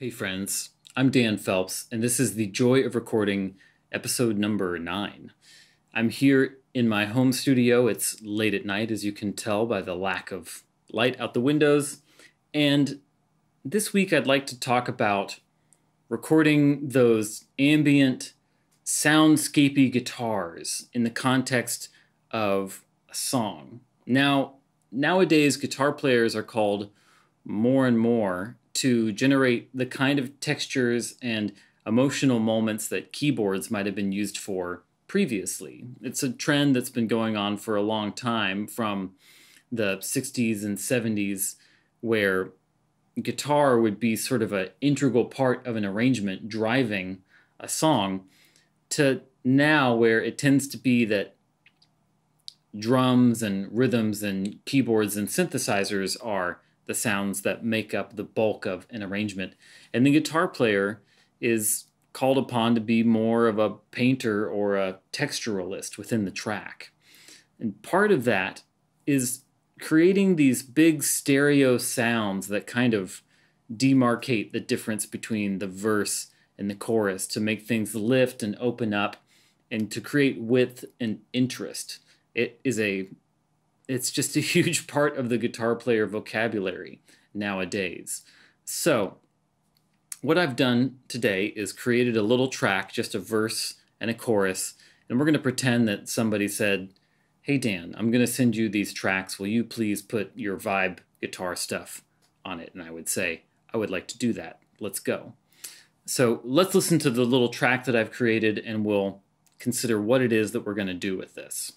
Hey friends, I'm Dan Phelps, and this is the Joy of Recording episode number 9. I'm here in my home studio. It's late at night, as you can tell by the lack of light out the windows. And this week I'd like to talk about recording those ambient, soundscapey guitars in the context of a song. Now, nowadays guitar players are called more and more to generate the kind of textures and emotional moments that keyboards might have been used for previously. It's a trend that's been going on for a long time, from the 60s and 70s, where guitar would be sort of an integral part of an arrangement driving a song, to now where it tends to be that drums and rhythms and keyboards and synthesizers are the sounds that make up the bulk of an arrangement. And the guitar player is called upon to be more of a painter or a texturalist within the track. And part of that is creating these big stereo sounds that kind of demarcate the difference between the verse and the chorus, to make things lift and open up and to create width and interest. It's just a huge part of the guitar player vocabulary nowadays. So what I've done today is created a little track, just a verse and a chorus, and we're going to pretend that somebody said, "Hey Dan, I'm going to send you these tracks. Will you please put your vibe guitar stuff on it?" And I would say, "I would like to do that. Let's go." So let's listen to the little track that I've created, and we'll consider what it is that we're going to do with this.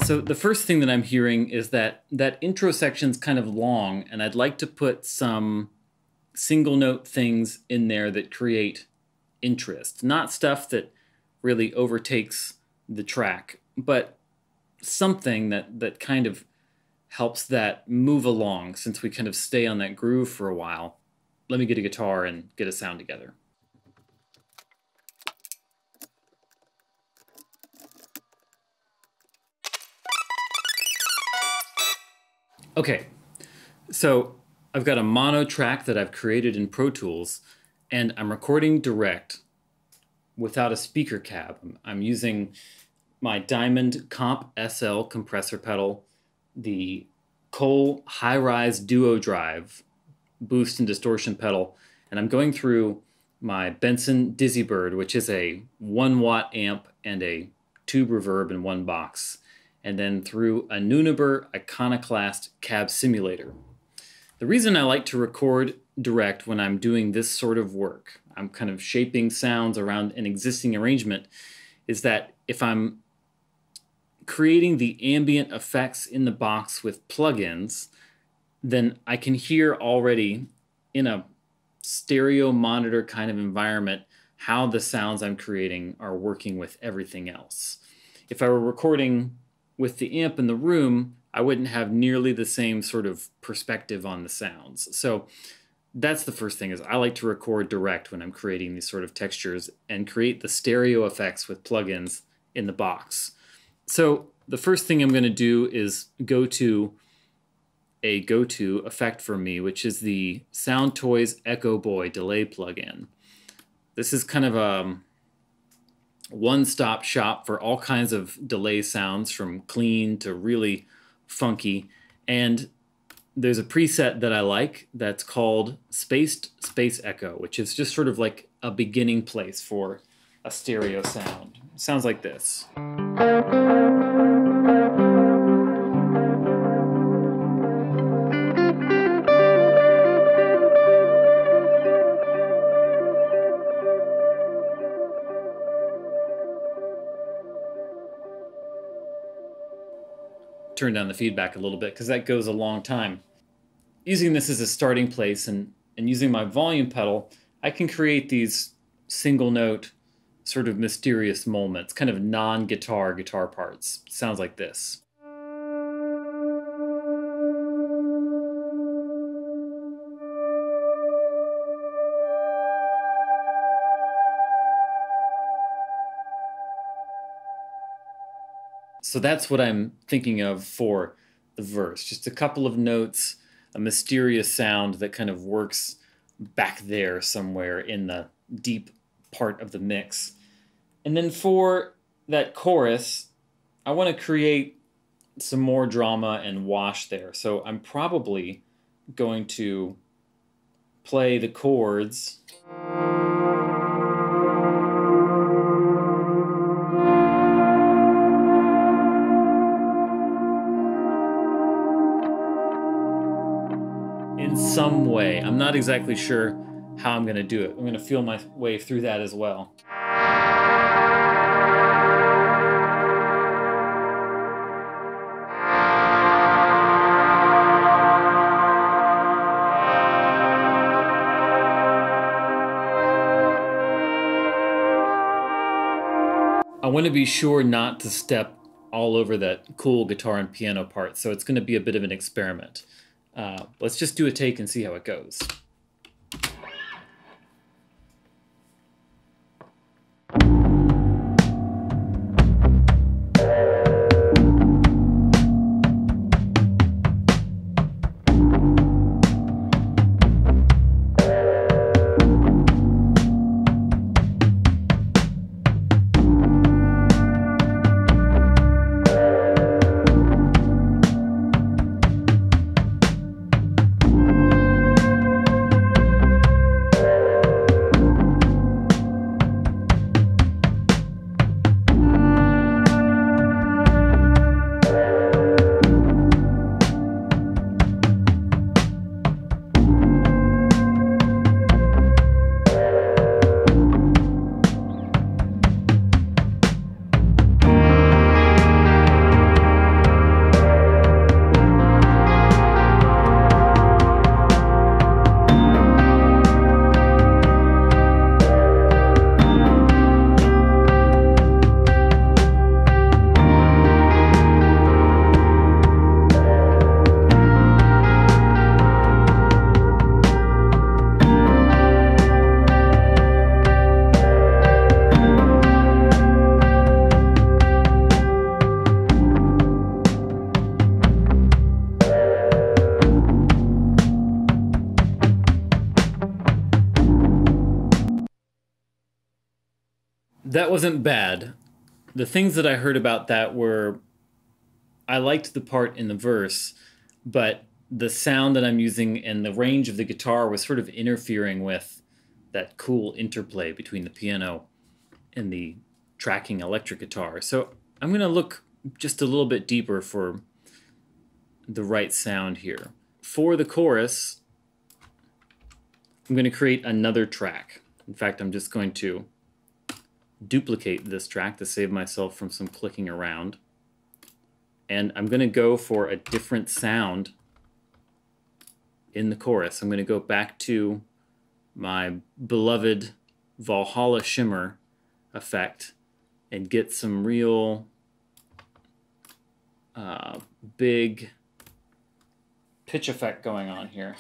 So the first thing that I'm hearing is that intro section's kind of long, and I'd like to put some single note things in there that create interest. Not stuff that really overtakes the track, but something that kind of helps that move along, since we kind of stay on that groove for a while. Let me get a guitar and get a sound together. Okay, so I've got a mono track that I've created in Pro Tools, and I'm recording direct without a speaker cab. I'm using my Diamond Comp SL compressor pedal, the Cole High-Rise Duo Drive boost and distortion pedal, and I'm going through my Benson Dizzy Bird, which is a 1-watt amp and a tube reverb in one box, and then through a Nunaber Iconoclast cab simulator. The reason I like to record direct when I'm doing this sort of work, I'm kind of shaping sounds around an existing arrangement, is that if I'm creating the ambient effects in the box with plugins, then I can hear already in a stereo monitor kind of environment how the sounds I'm creating are working with everything else. If I were recording with the amp in the room, I wouldn't have nearly the same sort of perspective on the sounds. So that's the first thing, is I like to record direct when I'm creating these sort of textures and create the stereo effects with plugins in the box. So the first thing I'm going to do is go to a go-to effect for me, which is the Soundtoys Echo Boy delay plugin. This is kind of a one-stop shop for all kinds of delay sounds, from clean to really funky. And there's a preset that I like that's called Spaced Space Echo, which is just sort of like a beginning place for a stereo sound. It sounds like this. turn down the feedback a little bit because that goes a long time. Using this as a starting place and using my volume pedal, I can create these single note sort of mysterious moments, kind of non-guitar guitar parts. Sounds like this. So that's what I'm thinking of for the verse. Just a couple of notes, a mysterious sound that kind of works back there somewhere in the deep part of the mix. And then for that chorus, I want to create some more drama and wash there. So I'm probably going to play the chords. In some way. I'm not exactly sure how I'm going to do it. I'm going to feel my way through that as well. I want to be sure not to step all over that cool guitar and piano part, so it's going to be a bit of an experiment. Let's just do a take and see how it goes. That wasn't bad. The things that I heard about that were, I liked the part in the verse, but the sound that I'm using and the range of the guitar was sort of interfering with that cool interplay between the piano and the tracking electric guitar. So I'm going to look just a little bit deeper for the right sound here. For the chorus, I'm going to create another track. In fact, I'm just going to duplicate this track to save myself from some clicking around. And I'm going to go for a different sound in the chorus. I'm going to go back to my beloved Valhalla shimmer effect and get some real big pitch effect going on here.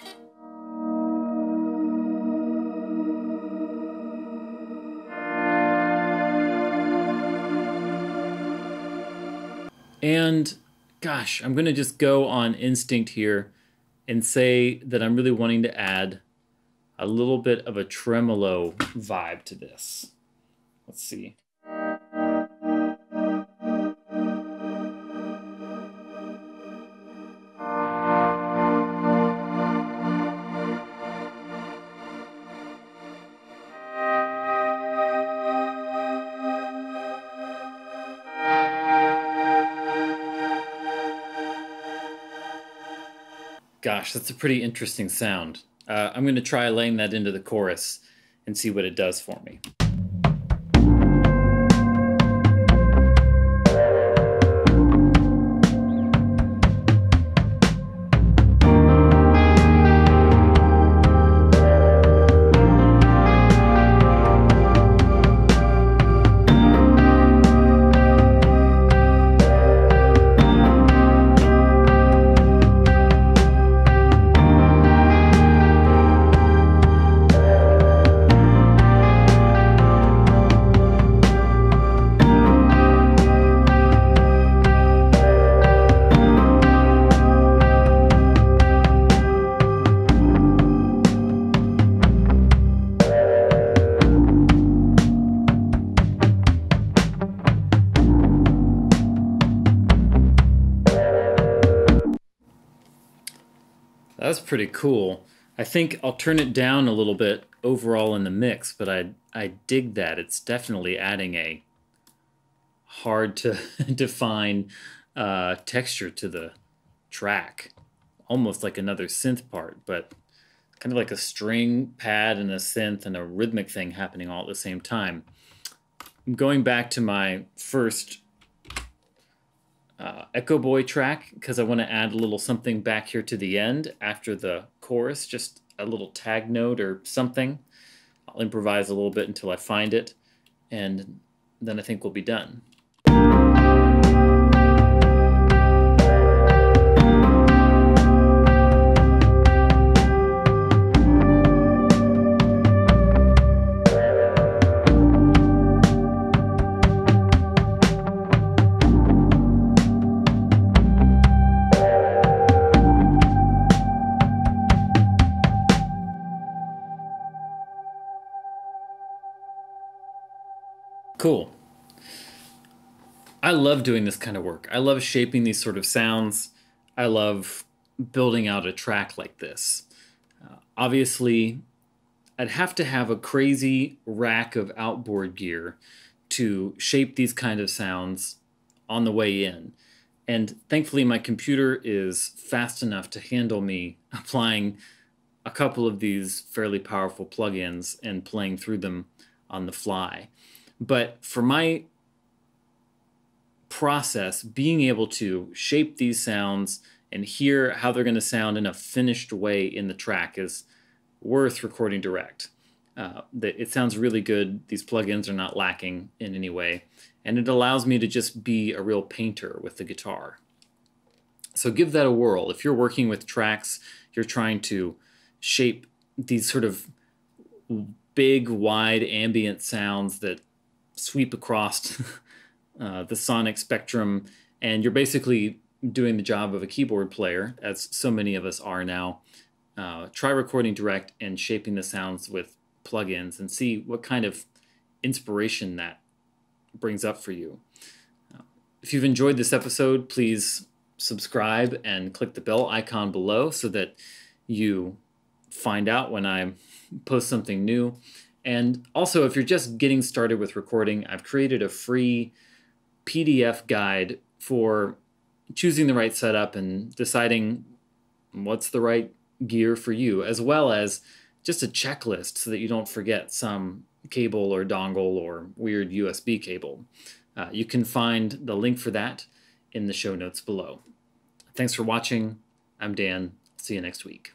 And gosh, I'm going to just go on instinct here and say that I'm really wanting to add a little bit of a tremolo vibe to this. Let's see. Gosh, that's a pretty interesting sound. I'm going to try laying that into the chorus and see what it does for me. That's pretty cool. I think I'll turn it down a little bit overall in the mix, but I dig that. It's definitely adding a hard to define texture to the track. Almost like another synth part, but kind of like a string pad and a synth and a rhythmic thing happening all at the same time. I'm going back to my first Echo Boy track because I want to add a little something back here to the end after the chorus, just a little tag note or something. I'll improvise a little bit until I find it, and then I think we'll be done. Cool. I love doing this kind of work. I love shaping these sort of sounds. I love building out a track like this. Obviously, I'd have to have a crazy rack of outboard gear to shape these kind of sounds on the way in. And thankfully, my computer is fast enough to handle me applying a couple of these fairly powerful plugins and playing through them on the fly. But for my process, being able to shape these sounds and hear how they're going to sound in a finished way in the track is worth recording direct. It sounds really good. These plugins are not lacking in any way. And it allows me to just be a real painter with the guitar. So give that a whirl. If you're working with tracks, you're trying to shape these sort of big, wide ambient sounds that sweep across the sonic spectrum, and you're basically doing the job of a keyboard player, as so many of us are now. Try recording direct and shaping the sounds with plugins and see what kind of inspiration that brings up for you. If you've enjoyed this episode, please subscribe and click the bell icon below so that you find out when I post something new. And also, if you're just getting started with recording, I've created a free PDF guide for choosing the right setup and deciding what's the right gear for you, as well as just a checklist so that you don't forget some cable or dongle or weird USB cable. You can find the link for that in the show notes below. Thanks for watching. I'm Dan. See you next week.